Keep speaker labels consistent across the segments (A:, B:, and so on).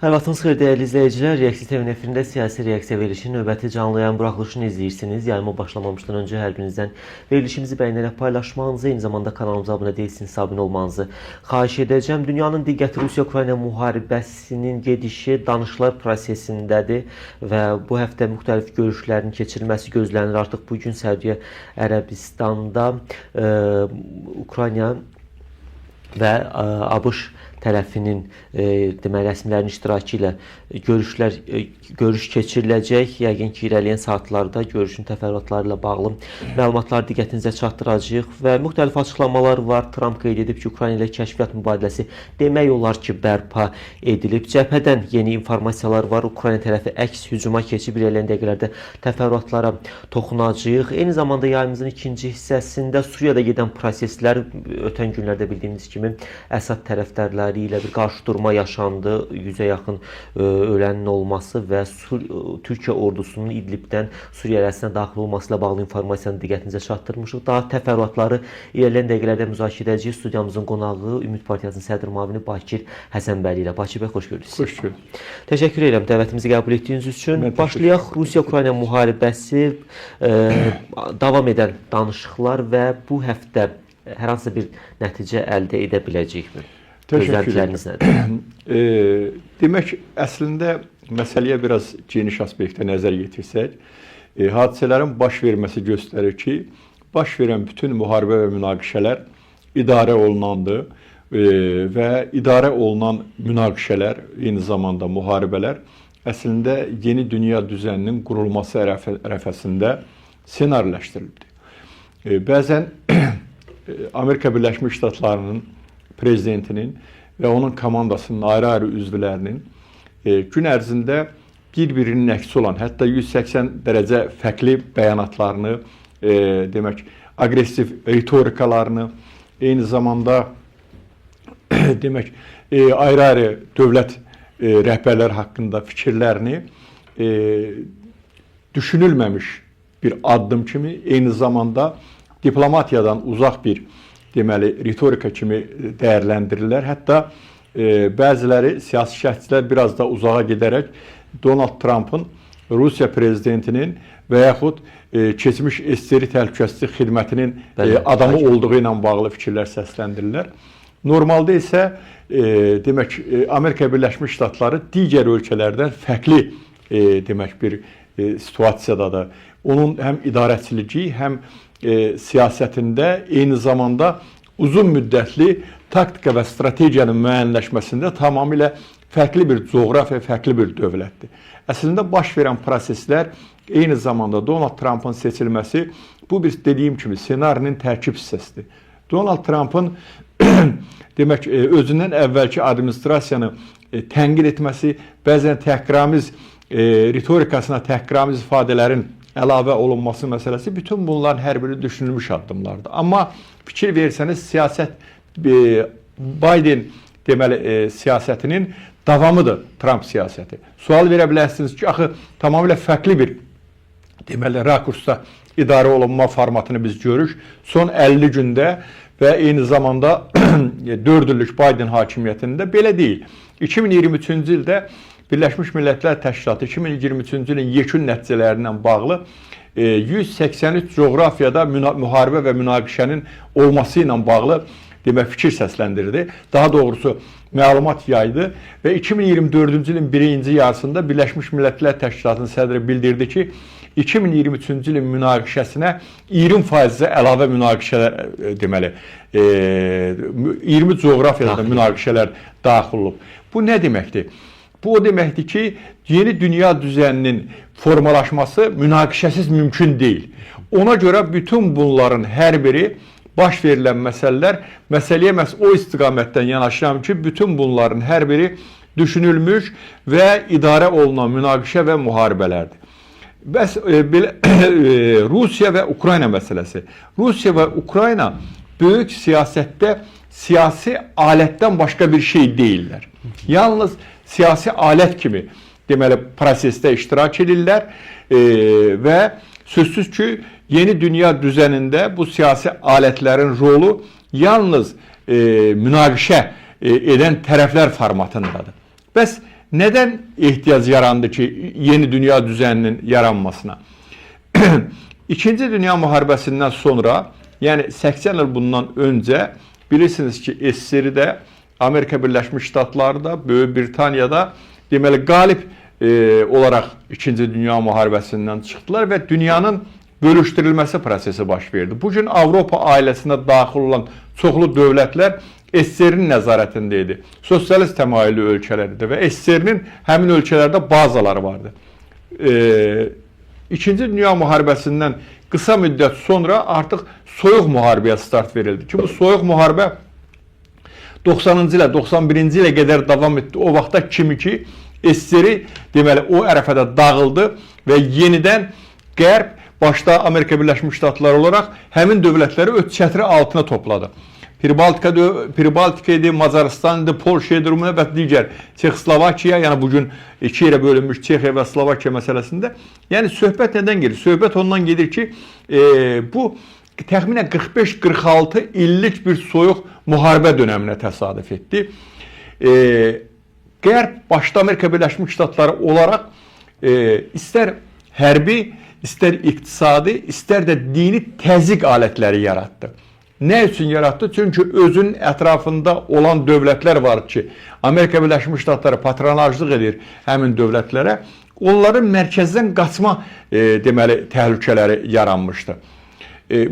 A: Hər vaxtınız xeyir dəyərli izləyicilər. Reaksiya TV efirində siyasi reaksiya verilişinin növbəti canlı yayın buraxılışını izləyirsiniz. Yayıma başlamamışdan öncə hər birinizdən verilişimizi bəyənərək paylaşmanızı, eyni zamanda kanalımıza abunə deyilsiniz, abunə olmanızı xahiş edəcəm. Dünyanın diqqəti Rusiya-Ukrayna müharibəsinin gedişi danışıqlar prosesindədir və bu həftə müxtəlif görüşlərin keçirilməsi gözlənir. Artıq bu gün Səudiyyə Ərəbistanda Ukrayna və ABŞ tərəfinin deməli rəsmilərin iştirakı ilə görüş keçiriləcək. Yəqin ki, irəliyən saatlarda görüşün təfərrüatları ilə bağlı məlumatları diqqətinizə çatdıracağıq və müxtəlif açıqlamalar var. Tramp qeyd edib ki, Ukrayna ilə kəşfiyyat mübadiləsi demək olar ki, bərpa edilib. Cəbhədən yeni informasiyalar var. Ukrayna tərəfi əks hücuma keçib irəliyən dəqiqələrdə təfərrüatlara toxunacağıq. Eyni zamanda yayımızın ikinci hissəsində Suriyada gedən proseslər, ötən günlərdə bildiyimiz kimi Əsad tərəfdarları ilə bir qarşıdurma yaşandı. 100-ə yaxın ölənin olması və Türkiyə ordusunun İdlibdən Suriya ərazisinə daxil olması ilə bağlı informasiyanı diqqətinizə çatdırmışıq. Daha təfərrüatları irəliləyən dəqiqələrdə müzakirə edəcəyik. Studiyamızın qonağı Ümid Partiyasının sədr müavini Bakir Həsənbəli ilə. Bakir bəy, xoş gördük.
B: Xoş gördük.
A: Təşəkkür edirəm dəvətimizi qəbul etdiyiniz üçün. Başlayaq. Rusiya-Ukrayna müharibəsi, davam edən danışıqlar və bu həftə hər hansı bir nəticə əldə edə biləcəkmi? Gözləntiləriniz nədir?
B: Demək, əslində məsələyə biraz geniş aspektdə nəzər yetirsək, hadisələrin baş verməsi göstərir ki, baş verən bütün müharibə və münaqişələr idarə olunandır və idarə olunan münaqişələr, eyni zamanda müharibələr əslində yeni dünya düzəninin qurulması ərəfəsində ssenariləşdirildi. Bəzən Amerika Birləşmiş Ştatlarının prezidentinin və onun komandasının ayrı-ayrı üzvlərinin gün ərzində bir-birinin əksi olan, hətta 180 dərəcə fərqli bəyanatlarını, demək, aqressiv ritorikalarını, eyni zamanda demək, ayrı-ayrı dövlət rəhbərlər haqqında fikirlərini düşünülməmiş bir addım kimi, eyni zamanda diplomatiyadan uzaq bir deməli, ritorika kimi dəyərləndirirlər. Hətta bəziləri, siyasi şəxslər biraz da uzağa gedərək Donald Trump'ın Rusiya prezidentinin və yaxud keçmiş SSR təhlükəsizlik xidmətinin adamı olduğu ilə bağlı fikirlər səsləndirirlər. Normalda isə demək, Amerika Birləşmiş Ştatları digər ölkələrdən fərqli demək, bir situasiyadadır. Onun həm idarəçiliyi, həm siyasətində, eyni zamanda uzun müddətli taktika və strategiyanın müəyyənləşməsində tamamilə fərqli bir coğrafiya, fərqli bir dövlətdir. Əslində baş verən proseslər, eyni zamanda Donald Trump'ın seçilməsi, bu bir dediyim kimi ssenarinin tərkib hissəsidir. Donald Trump'ın demək, özündən əvvəlki administrasiyanı tənqid etməsi, bəzən təhqiramiz ritorikasına təhqiramiz ifadələrin əlavə olunması məsələsi, bütün bunların hər biri düşünülmüş addımlardır. Amma fikir versəniz, siyasət Biden deməli, siyasətinin davamıdır Trump siyasəti. Sual verə bilərsiniz ki, axı tamamilə fərqli bir deməli, rakursda idarə olunma formatını biz görürük. Son 50 gündə və eyni zamanda 4 illik Biden hakimiyyətində belə deyil. 2023-cü ildə Birləşmiş Millətlər Təşkilatı 2023-cü ilin yekun nəticələrindən bağlı 183 coğrafiyada müharibə və münaqişənin olması ilə bağlı demək, fikir səsləndirdi. Daha doğrusu məlumat yaydı və 2024-cü ilin birinci yarısında Birləşmiş Millətlər Təşkilatının sədri bildirdi ki, 2023-cü ilin münaqişəsinə 20% əlavə münaqişələr deməli, 20 coğrafiyada da münaqişələr daxil olub. Bu nə deməkdir? Bu o deməkdir ki, yeni dünya düzəninin formalaşması münaqişəsiz mümkün deyil. Ona görə bütün bunların hər biri baş verilən məsələyə məhz o istiqamətdən yanaşıram ki, bütün bunların hər biri düşünülmüş və idarə olunan münaqişə və müharibələrdir. Bəs Rusiya və Ukrayna məsələsi. Rusiya və Ukrayna böyük siyasətdə siyasi alətdən başqa bir şey deyirlər. Yalnız siyasi alət kimi deməli, prosesdə iştirak edirlər və sözsüz ki, yeni dünya düzənində bu siyasi alətlərin rolu yalnız münaqişə edən tərəflər formatındadır. Bəs neden ihtiyaç yarandı ki yeni dünya düzeninin yaranmasına? İkinci Dünya Müharibəsindən sonra, yəni 80 il bundan öncə bilirsiniz ki, SSRİ-də, Amerika Birləşmiş Ştatları, Böyük Britaniyada deməli qalib olaraq İkinci Dünya Müharibəsindən çıxdılar və dünyanın bölüşdürülməsi prosesi baş verdi. Bugün Avropa ailəsinə daxil olan çoxlu dövlətlər SSRİ-nin nəzarətində idi. Sosialist təmayüllü ölkələr idi və SSRİ-nin həmin ölkələrdə bazaları vardı. İkinci Dünya Müharibəsindən qısa müddət sonra artıq soyuq müharibəyə start verildi ki, bu soyuq müharibə 90-cı ilə, 91-ci ilə qədər davam etdi. O vaxtda kimi ki, SSRİ deməli o ərəfədə dağıldı və yenidən Qərb, başda Amerika Birləşmiş Ştatları olaraq həmin dövlətləri öz çətri altına topladı. Pribaltika idi, Macaristan idi, Polşa idi, Rumıniya və digər Çexoslovakiya, yəni bugün iki yerə bölünmüş Çexiya və Slovakiya məsələsində. Yəni söhbət nədən gedir? Söhbət ondan gedir ki, bu təxminən 45-46 illik bir soyuq müharibə dönəminə təsadüf etdi. Qərb, başda Amerika Birləşmiş Ştatları olaraq istər hərbi, istər iqtisadi, istər də dini təzyiq alətləri yaratdı. Nə üçün yaratdı? Çünki özünün ətrafında olan dövlətlər var ki, Amerika Birləşmiş Ştatları patronajlıq edir həmin dövlətlərə. Onların mərkəzdən qaçma deməli təhlükələri yaranmışdı.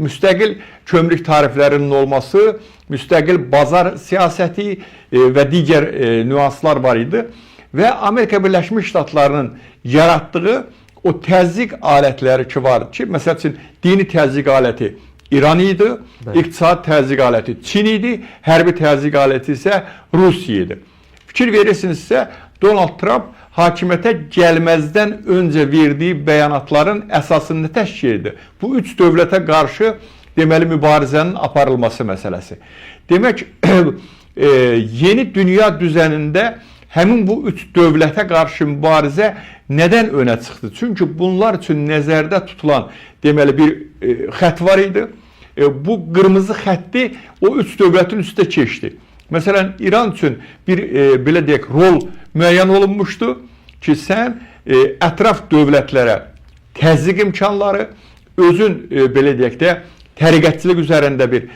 B: Müstəqil kömrük tariflərinin olması, müstəqil bazar siyasəti və digər nüanslar var idi və Amerika Birləşmiş Ştatlarının yaratdığı o təzyiq alətləri ki var ki, məsəl üçün dini təzyiq aləti İran idi, iqtisadi təzyiq aləti Çin idi, hərbi təzyiq aləti isə Rusiya idi. Fikir verirsinizsə, Donald Trump hakimiyyətə gəlməzdən öncə verdiyi bəyanatların əsasını təşkil edir. Bu üç dövlətə qarşı deməli mübarizənin aparılması məsələsi. Demək, yeni dünya düzənində həmin bu üç dövlətə qarşı mübarizə nədən önə çıxdı? Çünki bunlar üçün nəzərdə tutulan deməli bir xətt var idi. Bu qırmızı xətti o üç dövlətin üstə keçdi. Məsələn, İran üçün bir belə deyək rol müəyyən olunmuşdu ki, sən ətraf dövlətlərə təzyiq imkanları, özün belə deyək də təriqətçilik üzərində bir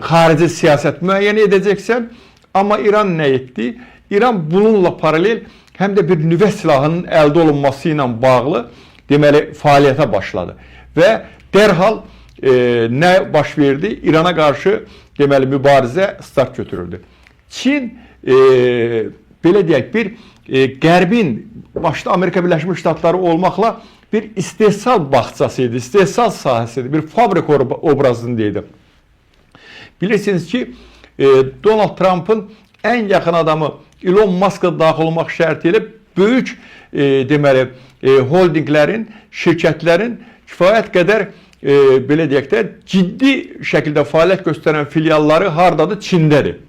B: xarici siyasət müəyyən edəcəksən. Amma İran nə etdi? İran bununla paralel həm də bir nüvə silahının əldə olunması ilə bağlı deməli fəaliyyətə başladı. Və dərhal nə baş verdi? İrana qarşı deməli mübarizə start götürüldü. Çin belə deyək bir Qərbin başda Amerika Birləşmiş Ştatları olmaqla bir istehsal bağçası idi, istehsal sahəsi idi, bir fabrik obrazını deyildi. Bilirsiniz ki, Donald Trump'ın ən yaxın adamı Elon Musk'a daxil olmaq şərti ilə böyük deməli holdinglərin, şirkətlərin kifayət qədər belə deyək də ciddi şəkildə fəaliyyət göstərən filialları hardadır? Çindədir.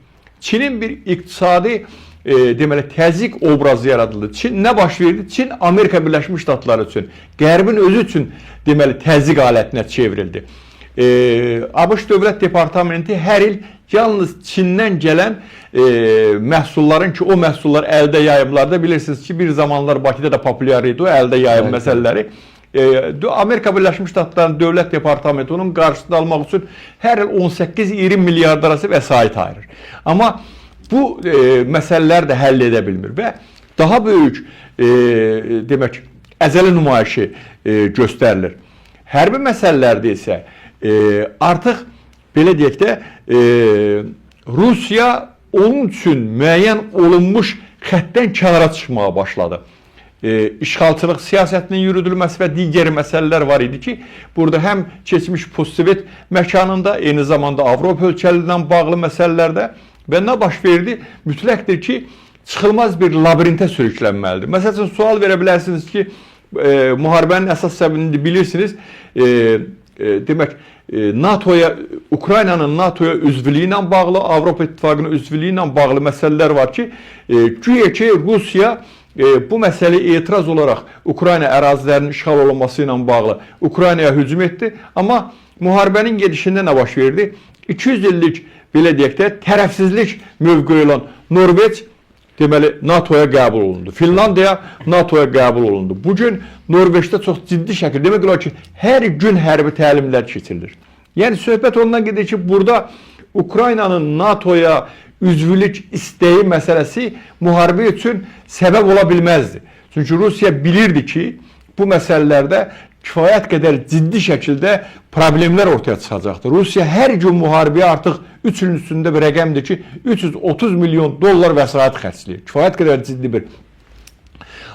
B: Çinin bir iqtisadi deməli təzyiq obrazı yaradıldı. Çin nə baş verdi? Çin Amerika Birləşmiş Ştatları üçün, Qərbin özü üçün deməli təzyiq alətinə çevrildi. ABŞ Dövlət Departamenti hər il yalnız Çindən gələn məhsulların ki, o məhsullar əldə yayımlarda bilirsiniz ki, bir zamanlar Bakıda da populyar idi o əldə yayım məsələləri. Amerika Birləşmiş Ştatlarının Dövlət Departamenti onun qarşısını almaq üçün hər il 18-20 milyard arası vəsait ayırır. Amma bu məsələlər də həll edə bilmir və daha böyük demək əzəli nümayişi göstərilir. Hərbi məsələlərdə isə artıq belə deyək də Rusiya onun üçün müəyyən olunmuş xəttdən kənara çıxmağa başladı. İşğalçılıq siyasətinin yürüdülməsi və digər məsələlər var idi ki, burada həm keçmiş postsovet məkanında, eyni zamanda Avropa ölkələrlə bağlı məsələlərdə və nə baş verdi? Mütləqdir ki, çıxılmaz bir labirintə sürüklənməlidir. Məsəl üçün, sual verə bilərsiniz ki, müharibənin əsas səbəbini bilirsiniz, demək, NATO'ya, Ukraynanın NATO'ya üzvlüyü ilə bağlı, Avropa İttifaqının üzvlüyü ilə bağlı məsələlər var ki, güya ki, Rusiya bu məsələyə etiraz olaraq Ukrayna ərazilərinin işğal olunması ilə bağlı Ukraynaya hücum etdi. Amma müharibənin gedişində nə baş verdi? 200 illik belə deyək də tərəfsizlik mövqeyi olan Norveç deməli NATO-ya qəbul olundu. Finlandiya NATO-ya qəbul olundu. Bu gün Norveçdə çox ciddi şəkildə demək olar ki, hər gün hərbi təlimlər keçirilir. Yəni söhbət ondan gedir ki, burada Ukraynanın NATO-ya üzvlük istəyi məsələsi müharibə üçün səbəb ola bilməzdi. Çünki Rusiya bilirdi ki, bu məsələlərdə kifayət qədər ciddi şəkildə problemlər ortaya çıxacaqdır. Rusiya hər gün müharibəyə artıq 3 ilin üstündə bir rəqəmdir ki, 330 milyon dollar vəsait xərcləyir. Kifayət qədər ciddi bir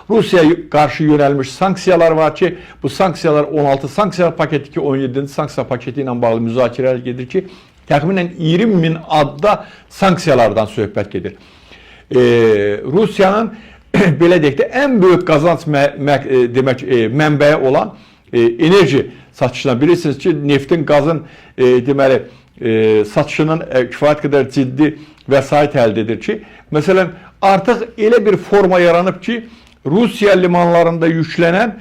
B: Rusiyaya qarşı yönəlmiş sanksiyalar var ki, bu sanksiyalar 16 sanksiyalar paketi ki, 17-ci sanksiya paketi ilə bağlı müzakirələr gedir ki, təxminən 20 min adda sanksiyalardan söhbət gedir. Rusiyanın belə deyək də ən böyük qazanc mənbəyi olan enerji satışından bilirsiniz ki, neftin, qazın deməli satışının kifayət qədər ciddi vəsait əldə edir ki, məsələn, artıq elə bir forma yaranıb ki, Rusiya limanlarında yüklənən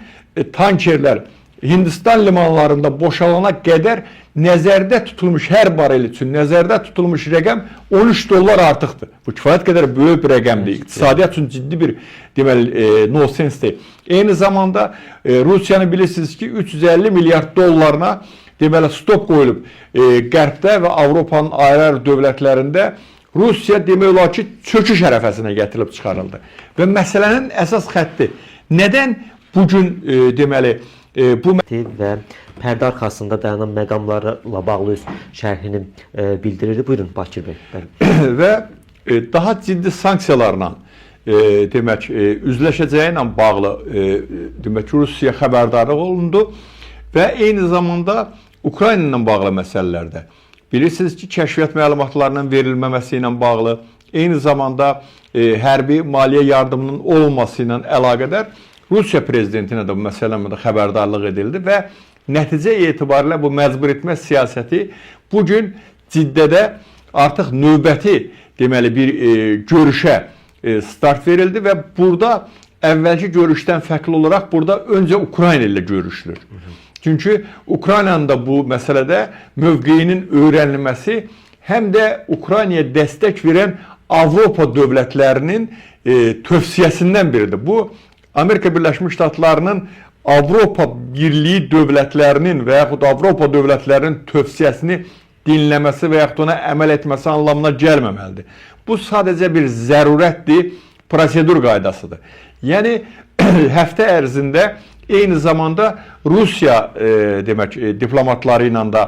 B: tankerlər Hindistan limanlarında boşalana qədər nəzərdə tutulmuş hər barel üçün nəzərdə tutulmuş rəqəm 13 dollar artıqdır. Bu kifayət qədər böyük bir rəqəmdir. İqtisadiyyat üçün ciddi bir deməli nonsensdir. Eyni zamanda Rusiyanın bilirsiniz ki 350 milyard dollarına deməli stop qoyulub Qərbdə və Avropanın ayrı-ayrı dövlətlərində Rusiya demək olar ki çöküş ərəfəsinə gətirilib çıxarıldı. Və məsələnin əsas xətti nədən bugün deməli bu
A: və pərdə arxasında dayanan məqamlarla bağlı öz şərhini bildirirdi. Buyurun Bakir bəy.
B: Və daha ciddi sanksiyalarla demək üzləşəcəyi ilə bağlı demək Rusiya xəbərdarlıq olundu və eyni zamanda Ukrayna ilə bağlı məsələlərdə bilirsiniz ki, kəşfiyyat məlumatlarının verilməməsi ilə bağlı, eyni zamanda hərbi maliyyə yardımının olmaması ilə əlaqədar Rusiya prezidentinə də bu məsələdə xəbərdarlıq edildi və nəticə etibarilə bu məcbur etmə siyasəti bugün Ciddədə artıq növbəti deməli bir görüşə start verildi və burada əvvəlki görüşdən fərqli olaraq burada öncə Ukrayna ilə görüşülür. Çünki Ukraynanın da bu məsələdə mövqeyinin öyrənilməsi həm də Ukraynaya dəstək verən Avropa dövlətlərinin tövsiyəsindən biridir. Bu Amerika Birləşmiş Ştatlarının Avropa Birliyi dövlətlərinin və yaxud Avropa dövlətlərinin tövsiyəsini dinləməsi və yaxud ona əməl etməsi anlamına gəlməməlidir. Bu sadəcə bir zərurətdir, prosedur qaydasıdır. Yəni həftə ərzində eyni zamanda Rusiya demək diplomatları ilə də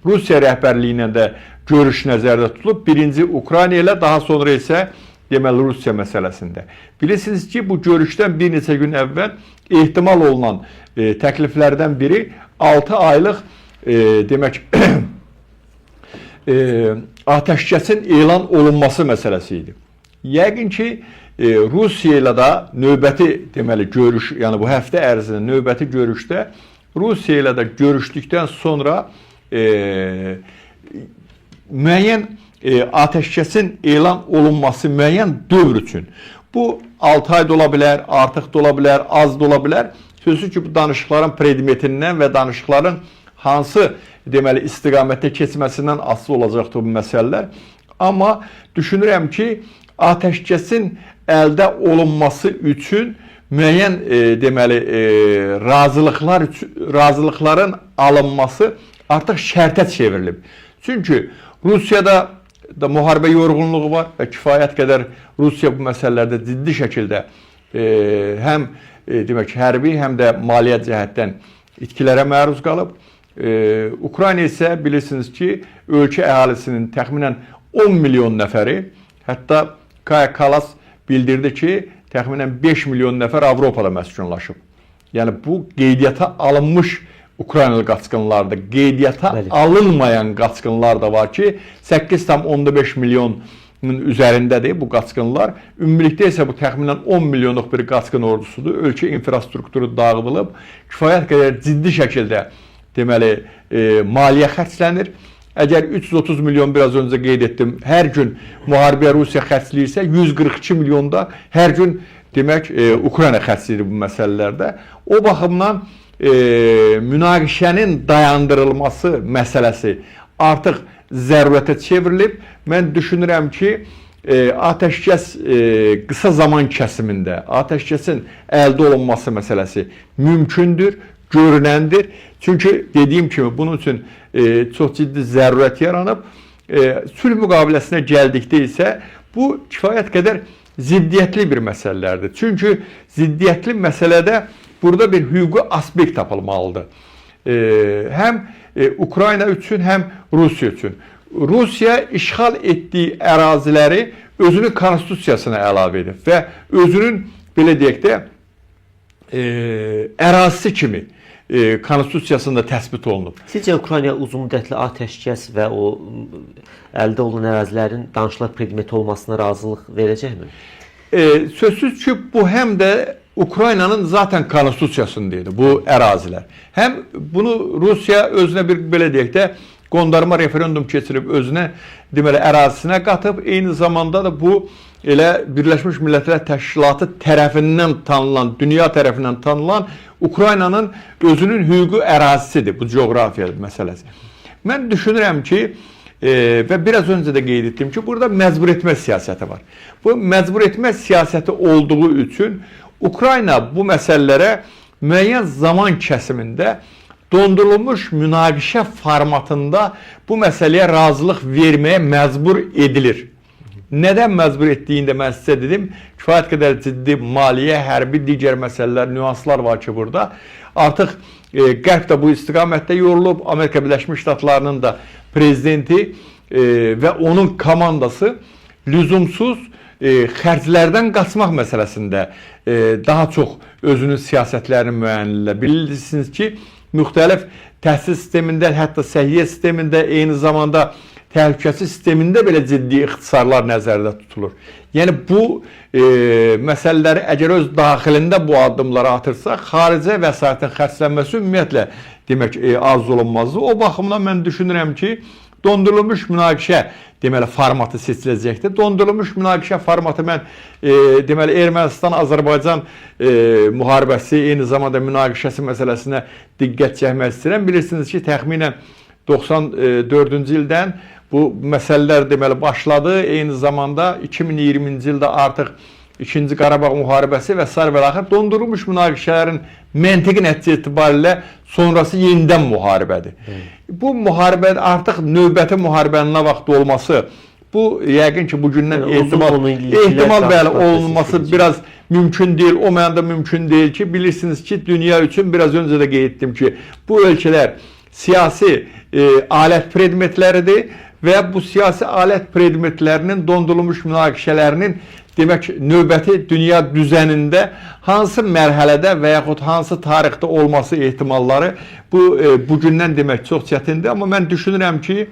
B: Rusiya rəhbərliyi ilə də görüş nəzərdə tutulub. Birinci Ukrayna ilə, daha sonra isə deməli Rusiya məsələsində. Bilirsiniz ki, bu görüşdən bir neçə gün əvvəl ehtimal olunan təkliflərdən biri 6 aylıq demək atəşkəsin elan olunması məsələsi idi. Yəqin ki, Rusiya ilə də növbəti deməli görüş, yəni bu həftə ərzində növbəti görüşdə Rusiya ilə də görüşdükdən sonra müəyyən atəşkəsin elan olunması müəyyən dövr üçün. Bu 6 ay da ola bilər, artıq da ola bilər, az da ola bilər. Sözsüz ki, bu danışıqların predmetindən və danışıqların hansı deməli istiqamətdə keçməsindən asılı olacaqdır bu məsələlər. Amma düşünürəm ki, atəşkəsin əldə olunması üçün müəyyən deməli razılıqların alınması artıq şərtə çevrilib. Çünki Rusiyada da müharibə yorğunluğu var və kifayət qədər Rusiya bu məsələlərdə ciddi şəkildə həm demək hərbi, həm də maliyyə cəhətdən itkilərə məruz qalıb. Ukrayna isə bilirsiniz ki, ölkə əhalisinin təxminən 10 milyon nəfəri, hətta Kaya Kalas bildirdi ki, təxminən 5 milyon nəfər Avropada məskunlaşıb. Yəni bu qeydiyyata alınmış Ukraynalı qaçqınlardır. Qeydiyyata alınmayan qaçqınlar da var ki, 8,5 milyonun üzərindədir bu qaçqınlar. Ümumilikdə isə bu təxminən 10 milyonluq bir qaçqın ordusudur. Ölkə infrastrukturu dağıdılıb, kifayət qədər ciddi şəkildə deməli maliyyə xərclənir. Əgər 330 milyon biraz öncə qeyd etdim, hər gün müharibəyə Rusiya xərcləyirsə, 142 milyonda hər gün demək Ukrayna xərcləyir bu məsələlərdə. O baxımdan münaqişənin dayandırılması məsələsi artıq zərurətə çevrilib. Mən düşünürəm ki, atəşkəs qısa zaman kəsimində atəşkəsin əldə olunması məsələsi mümkündür, görünəndir. Çünki dediyim kimi bunun üçün çox ciddi zərurət yaranıb. Sülh müqaviləsinə gəldikdə isə bu kifayət qədər ziddiyyətli bir məsələlərdir. Çünki ziddiyyətli məsələdə burada bir hüquqi aspekt tapılmalıdır. Həm Ukrayna üçün, həm Rusiya üçün. Rusiya işğal etdiyi əraziləri özünün konstitusiyasına əlavə edib və özünün, belə deyək də, ərazisi kimi konstitusiyasında təsbit olunub.
A: Sizcə Ukrayna uzunmüddətli atəşkəs və o əldə olunan ərazilərin danışıqlar predmeti olmasına razılıq verəcəkmi?
B: Sözsüz ki, bu həm də Ukraynanın zaten konstitusiyasındaydı bu ərazilər. Həm bunu Rusiya özünə bir, belə deyək də, qondarma referendum keçirib özünə, deməli, ərazisinə qatıb, eyni zamanda da bu elə Birləşmiş Millətlər Təşkilatı tərəfindən tanınan, dünya tərəfindən tanınan Ukraynanın özünün hüquqi ərazisidir bu coğrafiya məsələsi. Mən düşünürəm ki, və biraz öncə də qeyd etdim ki, burada məcbur etmə siyasəti var. Bu məcbur etmə siyasəti olduğu üçün Ukrayna bu məsələlərə müəyyən zaman kəsimində dondurulmuş münaqişə formatında bu məsələyə razılıq verməyə məcbur edilir. Nədən məcbur etdiyini də mən sizə dedim. Kifayət qədər ciddi maliyyə, hərbi, digər məsələlər, nüanslar var ki, burada. Artıq Qərb də bu istiqamətdə yorulub. Amerika Birləşmiş Ştatlarının da prezidenti və onun komandası lüzumsuz xərclərdən qaçmaq məsələsində daha çox özünün siyasətlərini müəyyənləyirlər. Bilirsiniz ki, müxtəlif təhsil sistemində, hətta səhiyyə sistemində, eyni zamanda təhlükəsizlik sistemində belə ciddi ixtisarlar nəzərdə tutulur. Yəni bu məsələləri əgər öz daxilində bu addımları atırsaq, xaricə vəsaitin xərclənməsi ümumiyyətlə demək arzu olunmazdır. O baxımdan mən düşünürəm ki, dondurulmuş münaqişə deməli formatı seçiləcəkdir. Dondurulmuş münaqişə formatı mən deməli Ermənistan-Azərbaycan müharibəsi, eyni zamanda münaqişəsi məsələsinə diqqət çəkmək istəyirəm. Bilirsiniz ki, təxminən 94-cü ildən bu məsələlər deməli başladı. Eyni zamanda 2020-ci ildə artıq 2-ci Qarabağ müharibəsi və sair və axır dondurulmuş münaqişələrin məntiqi nəticə etibarilə sonrası yenidən müharibədir. Bu müharibə artıq növbəti müharibənin nə vaxt olması, bu yəqin ki, bugündən ehtimal bəli olunması biraz mümkün deyil. O mənada mümkün deyil ki, bilirsiniz ki, dünya üçün biraz öncə də qeyd etdim ki, bu ölkələr siyasi alət predmetləridir və bu siyasi alət predmetlərinin dondurulmuş münaqişələrinin demək növbəti dünya düzənində hansı mərhələdə və yaxud hansı tarixdə olması ehtimalları bugündən demək çox çətindir. Amma mən düşünürəm ki,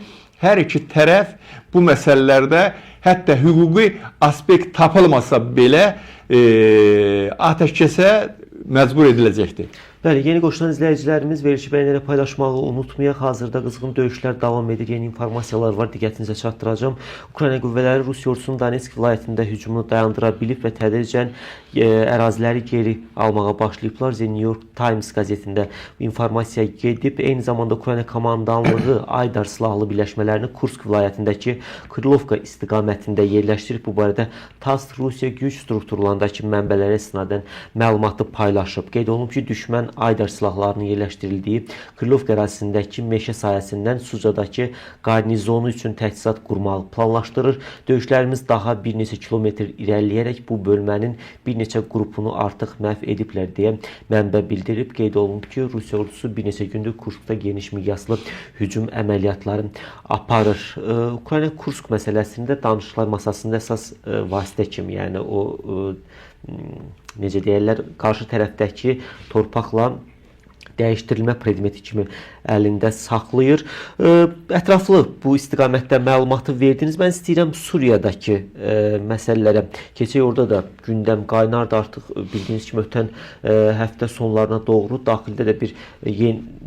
B: hər iki tərəf bu məsələlərdə hətta hüquqi aspekt tapılmasa belə atəşkəsə məcbur ediləcəkdir.
A: Bəli, yeni qoşulan izləyicilərimiz verilişi bəyənərək paylaşmağı unutmayaq. Hazırda qızğın döyüşlər davam edir. Yeni informasiyalar var, diqqətinizə çatdıracağım. Ukrayna qüvvələri Rusiya ordusunun Donetsk vilayətində hücumunu dayandıra bilib və tədricən əraziləri geri almağa başlayıblar. The New York Times qəzetində informasiya gedib. Eyni zamanda Ukrayna komandanlığı Aydar silahlı birləşmələrini Kursk vilayətindəki Krylovka istiqamətində yerləşdirib. Bu barədə TASS Rusiya güc strukturlarındakı mənbələrə istinadən məlumatı paylaşıb. Qeyd olunub ki, düşmən Aydar silahlarının yerləşdirildiyi Krylovka ərazisindəki meşə sahəsindən Sucadakı qarnizonu üçün təchizat qurmağı planlaşdırır. Döyüşlərimiz daha bir neçə kilometr irəliləyərək bu bölmənin bir neçə qrupunu artıq məhv ediblər deyə mənbə bildirib. Qeyd olunub ki, Rusiya ordusu bir neçə gündür Kurskda geniş miqyaslı hücum əməliyyatları aparır. Ukrayna Kursk məsələsində danışıqlar masasında əsas vasitə kimi, yəni o necə deyirlər, qarşı tərəfdəki torpaqla dəyişdirilmə predmeti kimi əlində saxlayır. Ətraflı bu istiqamətdə məlumatı verdiniz. Mən istəyirəm Suriyadakı məsələlərə keçək. Orada da gündəm qaynardı artıq. Bildiyiniz kimi ötən həftə sonlarına doğru daxildə də bir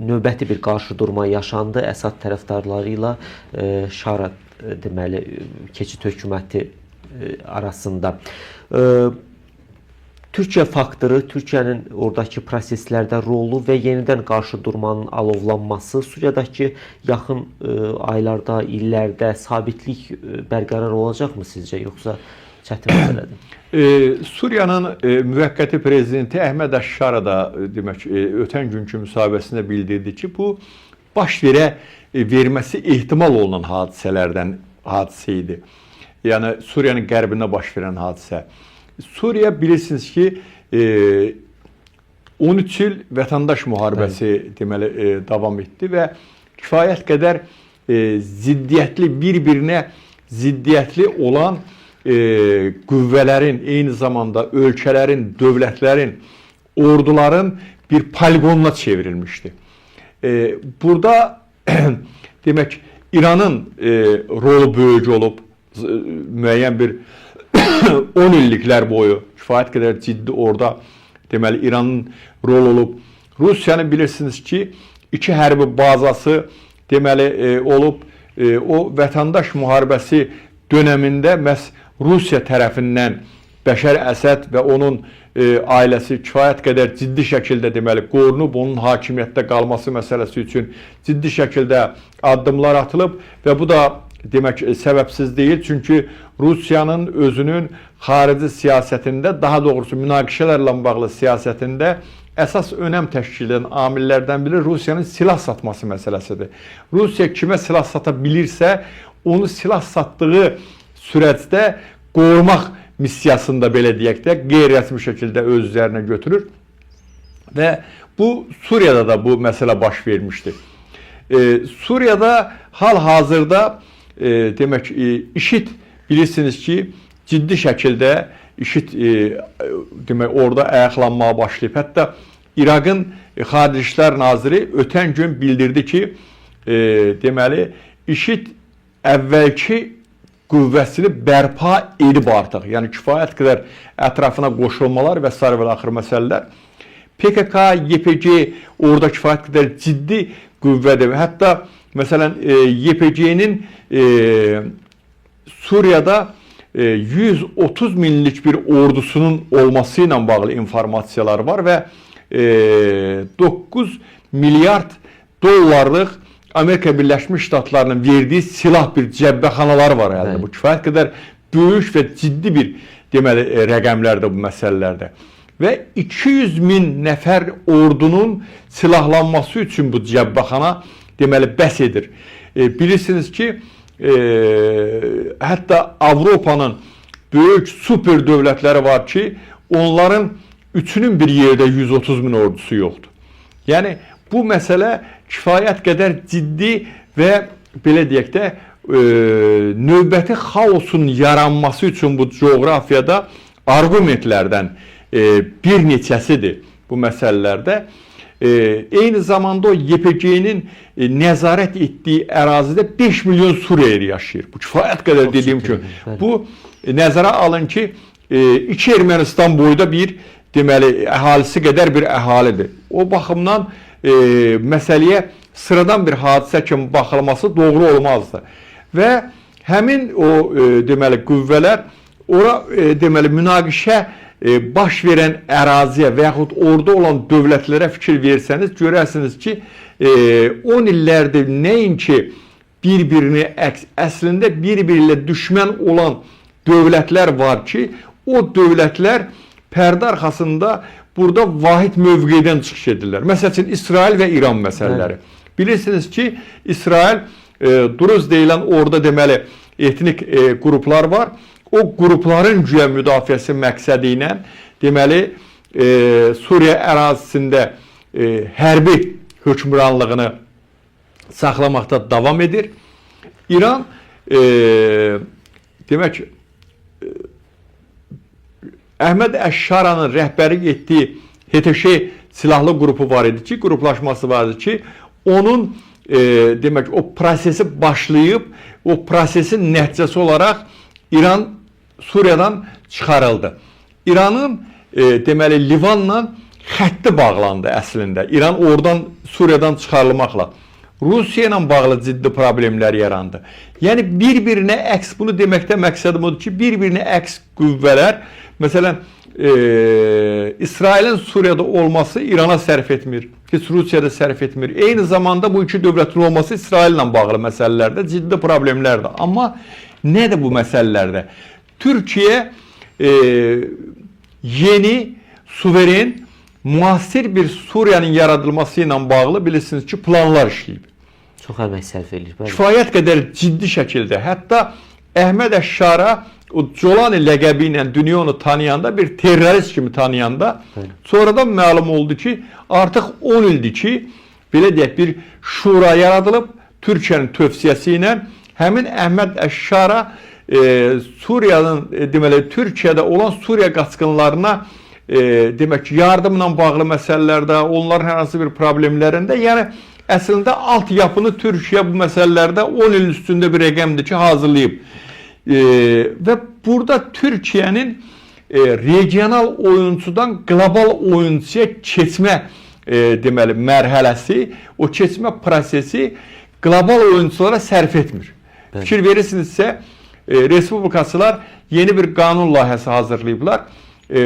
A: növbəti bir qarşıdurma yaşandı. Əsad tərəfdarları ilə Şara deməli keçid hökuməti arasında. Türkiyə faktoru, Türkiyənin oradakı proseslərdə rolu və yenidən qarşı durmanın alovlanması Suriyadakı yaxın aylarda, illərdə sabitlik bərqərar olacaqmı sizcə, yoxsa çətin məsələdir?
B: Suriyanın müvəqqəti prezidenti Əhməd Əşşara da demək ötən günkü müsahibəsində bildirdi ki, bu baş verməsi ehtimal olunan hadisə idi. Yəni Suriyanın qərbində baş verən hadisə. Suriya bilirsiniz ki 13 il vətəndaş müharibəsi deməli davam etdi və kifayət qədər ziddiyyətli, bir-birinə ziddiyyətli olan qüvvələrin, eyni zamanda ölkələrin, dövlətlərin, orduların bir poligonuna çevrilmişdi. Burada demək İranın rolu böyük olub, müəyyən bir 10 illiklər boyu kifayət qədər ciddi orada deməli İranın rol olub. Rusiyanın bilirsiniz ki 2 hərbi bazası deməli olub. O vətəndaş müharibəsi dönəmində məhz Rusiya tərəfindən Bəşər Əsəd və onun ailəsi kifayət qədər ciddi şəkildə deməli qorunub, onun hakimiyyətdə qalması məsələsi üçün ciddi şəkildə addımlar atılıb və bu da demək səbəbsiz deyil. Çünki Rusiyanın özünün xarici siyasətində, daha doğrusu münaqişələrlə bağlı siyasətində əsas önəm təşkil edən amillərdən biri Rusiyanın silah satması məsələsidir. Rusiya kimə silah sata bilirsə, onu silah satdığı sürəcdə qorumaq missiyasında, belə deyək də, qeyri-rəsmi şəkildə öz üzərinə götürür. Və bu Suriyada da bu məsələ baş vermişdir. Suriyada hal-hazırda demək IŞİD bilirsiniz ki ciddi şəkildə IŞİD demək orada ayaqlanmağa başlayıb. Hətta İraqın Xarici İşlər naziri ötən gün bildirdi ki deməli IŞİD əvvəlki qüvvəsini bərpa edib artıq. Yəni kifayət qədər ətrafına qoşulmalar və s. və axır məsələlər. PKK, YPG orada kifayət qədər ciddi qüvvədir. Hətta məsələn YPG-nin Suriyada 130 minlik bir ordusunun olması ilə bağlı informasiyalar var və 9 milyard dollarlıq Amerika Birləşmiş Ştatlarının verdiyi silah bir cəbbəxanalar var əlində. Bu kifayət qədər böyük və ciddi bir deməli rəqəmlərdir bu məsələlərdə. Və 200 min nəfər ordunun silahlanması üçün bu cəbbəxana deməli bəs edir. Bilirsiniz ki, hətta Avropanın böyük super dövlətləri var ki, onların üçünün bir yerdə 130 min ordusu yoxdur. Yəni bu məsələ kifayət qədər ciddi və belə deyək də növbəti xaosun yaranması üçün bu coğrafiyada arqumentlərdən bir neçəsidir bu məsələlərdə. Eyni zamanda o YPG-nin nəzarət etdiyi ərazidə 5 milyon Suriyeli yaşayır. Bu kifayət qədər dediyim ki, bu nəzərə alın ki, 2 Ermənistan boyda bir deməli əhalisi qədər bir əhalidir. O baxımdan məsələyə sıradan bir hadisə kimi baxılması doğru olmazdı. Və həmin o deməli qüvvələr ora deməli münaqişə baş verən əraziyə və yaxud orada olan dövlətlərə fikir versəniz, görərsiniz ki 10 illərdir nəinki bir-birini əslində bir-birilə düşmən olan dövlətlər var ki, o dövlətlər pərdə arxasında burada vahid mövqedən çıxış edirlər. Məsəl üçün İsrail və İran məsələləri. Bilirsiniz ki, İsrail Druz deyilən orada deməli etnik qruplar var. O qrupların güya müdafiəsi məqsədi ilə deməli Suriya ərazisində hərbi hökmranlığını saxlamaqda davam edir. İran demək Əhməd Əşşaranın rəhbərlik etdiyi HTŞ silahlı qrupu var idi ki, qruplaşması var idi ki, onun demək o prosesi başlayıb, o prosesin nəticəsi olaraq İran Suriyadan çıxarıldı. İranın deməli Livanla xətti bağlandı əslində. İran oradan Suriyadan çıxarılmaqla. Rusiya ilə bağlı ciddi problemlər yarandı. Yəni bir-birinə əks, bunu deməkdə məqsədim odur ki, bir-birinə əks qüvvələr, məsələn, İsrailin Suriyada olması İrana sərf etmir, heç Rusiyada sərf etmir. Eyni zamanda bu iki dövlətin olması İsrail ilə bağlı məsələlərdə ciddi problemlərdir. Amma nədir bu məsələlərdə? Türkiyə yeni, suveren, müasir bir Suriyanın yaradılması ilə bağlı bilirsiniz ki, planlar işləyib.
A: Çox əmək sərf edir.
B: Kifayət qədər ciddi şəkildə. Hətta Əhməd Əşşara o Colani ləqəbi ilə dünya onu tanıyanda, bir terrorist kimi tanıyanda, sonradan məlum oldu ki, artıq 10 ildir ki, belə deyək, bir şura yaradılıb, Türkiyənin tövsiyəsi ilə həmin Əhməd Əşşara Suriyanın, deməli, Türkiyədə olan Suriya qaçqınlarına demək ki, yardımla bağlı məsələlərdə, onların hər hansı bir problemlərində, yəni əslində altyapını Türkiyə bu məsələlərdə 10 ilin üstündə bir rəqəmdir ki, hazırlayıb. Və burada Türkiyənin regional oyuncudan qlobal oyuncuya keçmə deməli, mərhələsi, o keçmə prosesi qlobal oyunculara sərf etmir. Fikir verirsinizsə, respublikaçılar yeni bir qanun layihəsi hazırlayıblar.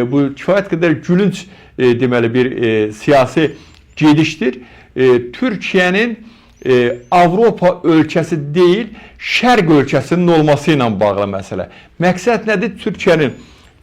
B: Bu kifayət qədər gülünc deməli bir siyasi gedişdir. Türkiyənin Avropa ölkəsi deyil, Şərq ölkəsinin olması ilə bağlı məsələ. Məqsəd nədir? Türkiyənin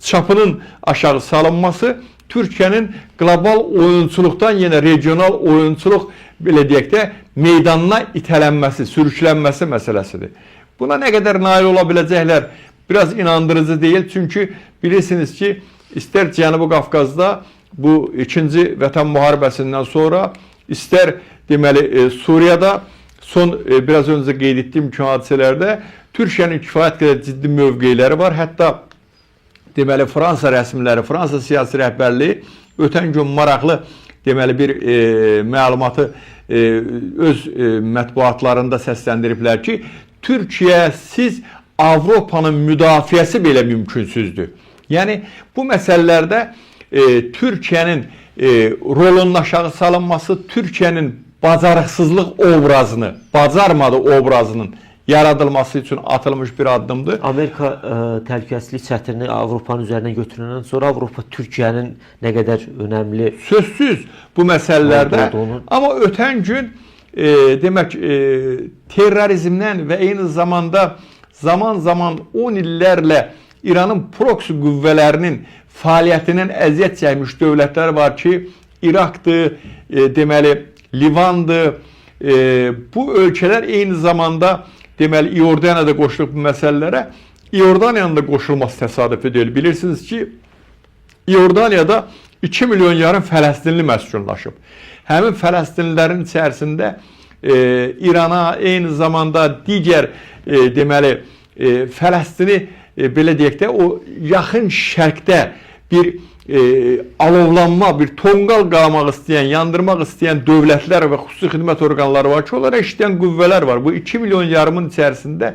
B: çapının aşağı salınması, Türkiyənin qlobal oyunçuluqdan yenə regional oyunçuluq, belə deyək də, meydanına itələnməsi, sürüklənməsi məsələsidir. Buna nə qədər nail ola biləcəklər biraz inandırıcı deyil. Çünki bilirsiniz ki, istər Cənubi Qafqazda bu 2-ci Vətən müharibəsindən sonra, istər deməli Suriyada son biraz öncə qeyd etdiyim kimi hadisələrdə Türkiyənin kifayət qədər ciddi mövqeləri var. Hətta deməli Fransa rəsmiləri, Fransa siyasi rəhbərliyi ötən gün maraqlı deməli bir məlumatı öz mətbuatlarında səsləndiriblər ki, Türkiyəsiz Avropanın müdafiəsi belə mümkünsüzdür. Yəni bu məsələlərdə Türkiyənin rolunun aşağı salınması, Türkiyənin bacarıqsızlıq obrazını, bacarmadı obrazının yaradılması üçün atılmış bir addımdır.
A: Amerika təhlükəsizlik çətirini Avropanın üzərinə götürəndən sonra Avropa Türkiyənin nə qədər önəmli
B: sözsüz bu məsələlərdə. Amma ötən gün demək terrorizmdən və eyni zamanda zaman-zaman 10 illərlə İranın proksi qüvvələrinin fəaliyyətindən əziyyət çəkmiş dövlətlər var ki, İraqdır, deməli Livandır. Bu ölkələr eyni zamanda deməli İordaniyada qoşulub bu məsələlərə. İordaniyanın da qoşulması təsadüfi deyil. Bilirsiniz ki, İordaniyada 2 milyon yarım Fələstinli məskunlaşıb. Həmin Fələstinlilərin içərisində İrana, eyni zamanda digər deməli Fələstini belə deyək də o yaxın şərqdə bir alovlanma, bir tonqal qalamaq istəyən, yandırmaq istəyən dövlətlər və xüsusi xidmət orqanları var ki, onlara işləyən qüvvələr var. Bu 2 milyon yarımın içərisində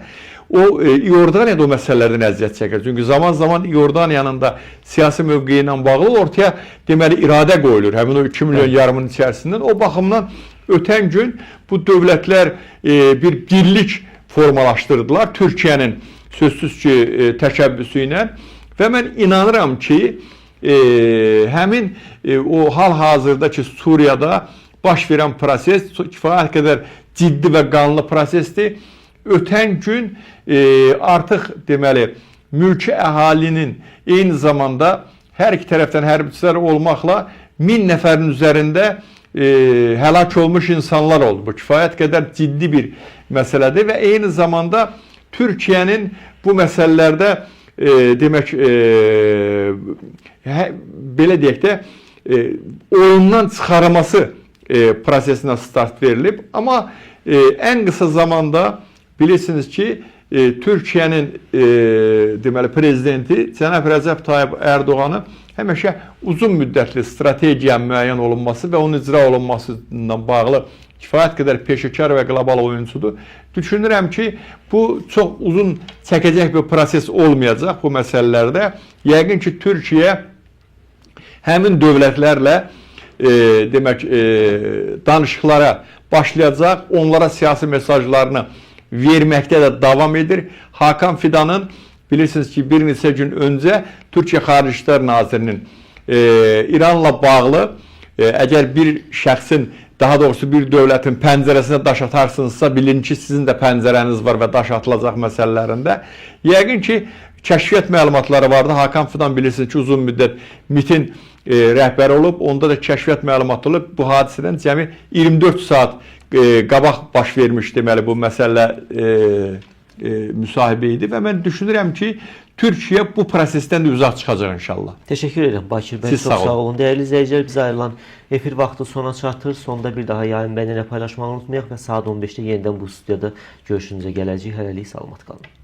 B: o İordaniyada o məsələlərdən əziyyət çəkir. Çünki zaman-zaman İordaniyanın da siyasi mövqeyi ilə bağlı ortaya deməli iradə qoyulur. Həmin o 2 milyon yarımın içərisindən. O baxımdan ötən gün bu dövlətlər bir birlik formalaşdırdılar Türkiyənin sözsüz ki təşəbbüsü ilə və mən inanıram ki həmin o hal-hazırda ki Suriyada baş verən proses kifayət qədər ciddi və qanlı prosesdir. Ötən gün artıq deməli mülki əhalinin eyni zamanda hər iki tərəfdən hərbiçilər olmaqla 1000 nəfərin üzərində həlak olmuş insanlar oldu. Bu kifayət qədər ciddi bir məsələdir və eyni zamanda Türkiyənin bu məsələlərdə demək belə deyək də oyundan çıxarılması prosesinə start verilib. Amma ən qısa zamanda bilirsiniz ki, Türkiyənin deməli prezidenti Cənab Rəcəb Tayyib Ərdoğanı həmişə uzun müddətli strategiya müəyyən olunması və onun icra olunmasından bağlı kifayət qədər peşəkar və qlobal oyuncudur. Düşünürəm ki, bu çox uzun çəkəcək bir proses olmayacaq bu məsələlərdə. Yəqin ki, Türkiyə həmin dövlətlərlə demək danışıqlara başlayacaq. Onlara siyasi mesajlarını verməkdə də davam edir. Hakan Fidanın bilirsiniz ki, bir neçə gün öncə Türkiyə Xarici İşlər Nazirinin İranla bağlı əgər bir şəxsin, daha doğrusu bir dövlətin pəncərəsinə daş atarsınızsa, bilin ki, sizin də pəncərəniz var və daş atılacaq məsələlərində. Yəqin ki, kəşfiyyat məlumatları vardı. Hakan Fidan bilirsiniz ki, uzun müddət MİT-in rəhbəri olub. Onda da kəşfiyyat məlumatı olub. Bu hadisədən cəmi 24 saat qabaq baş vermiş deməli bu məsələ müsahibə idi və mən düşünürəm ki, Türkiyə bu prosesdən də uzaq çıxacaq inşallah.
A: Teşekkür ederim Bakir Bey.
B: Siz
A: Çok
B: sağ olun.
A: sağ olun. Değerli izleyiciler, bize ayrılan efir vaxtı sona çatır. Sonda bir daha yayın benimle paylaşmayı unutmayaq və saat 15'te yenidən bu stüdyoda görüşünüzə gələcəyik. Hələlik salamat qalın.